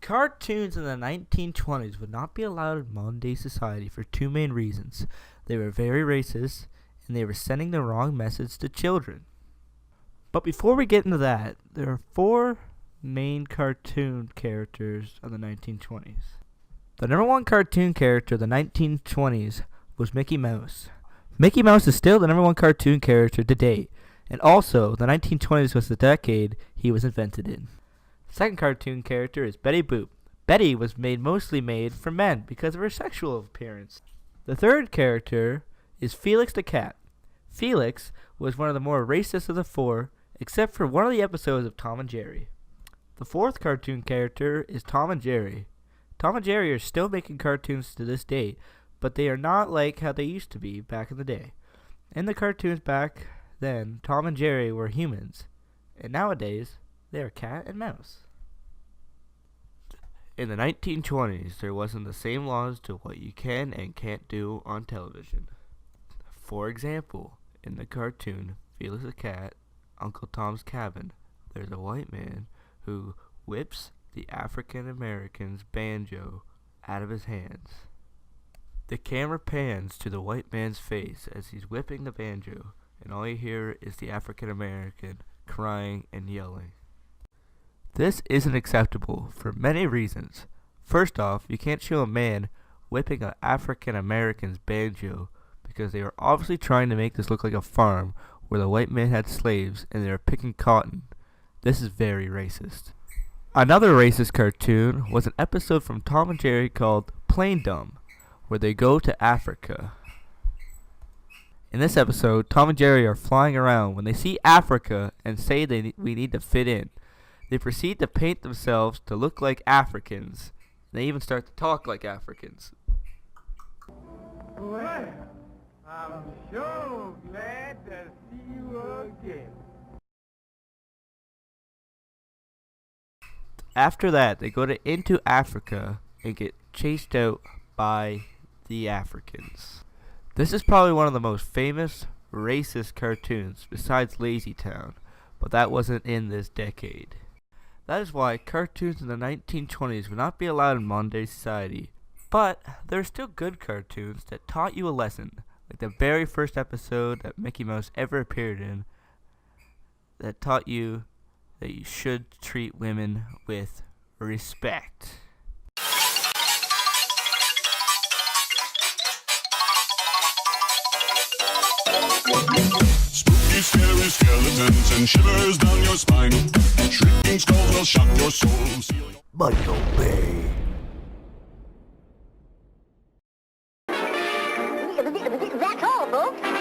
Cartoons in the 1920s would not be allowed in modern-day society for two main reasons. They were very racist, and they were sending the wrong message to children. But before we get into that, there are four main cartoon characters of the 1920s. The number one cartoon character of the 1920s was Mickey Mouse. Mickey Mouse is still the number one cartoon character to date, and also the 1920s was the decade he was invented in. Second cartoon character is Betty Boop. Betty was mostly made for men because of her sexual appearance. The third character is Felix the Cat. Felix was one of the more racist of the four, except for one of the episodes of Tom and Jerry. The fourth cartoon character is Tom and Jerry. Tom and Jerry are still making cartoons to this day, but they are not like how they used to be back in the day. In the cartoons back then, Tom and Jerry were humans, and nowadays, they are cat and mouse. In the 1920s, there wasn't the same laws to what you can and can't do on television. For example, in the cartoon Felix the Cat, Uncle Tom's Cabin, there's a white man who whips the African American's banjo out of his hands. The camera pans to the white man's face as he's whipping the banjo, and all you hear is the African American crying and yelling. This isn't acceptable for many reasons. First off, you can't show a man whipping an African American's banjo because they were obviously trying to make this look like a farm where the white man had slaves and they were picking cotton. This is very racist. Another racist cartoon was an episode from Tom and Jerry called Plain Dumb, where they go to Africa. In this episode, Tom and Jerry are flying around when they see Africa and say we need to fit in. They proceed to paint themselves to look like Africans. They even start to talk like Africans. Well, I'm sure glad to see you again. After that, they go into Africa and get chased out by the Africans. This is probably one of the most famous racist cartoons besides Lazy Town, but that wasn't in this decade. That is why cartoons in the 1920s would not be allowed in modern-day society. But there are still good cartoons that taught you a lesson, like the very first episode that Mickey Mouse ever appeared in, that taught you that you should treat women with respect. Spooky, scary skeletons and shivers down your spine. Shrieking skulls will shock your soul. Michael Bay. That's all, folks.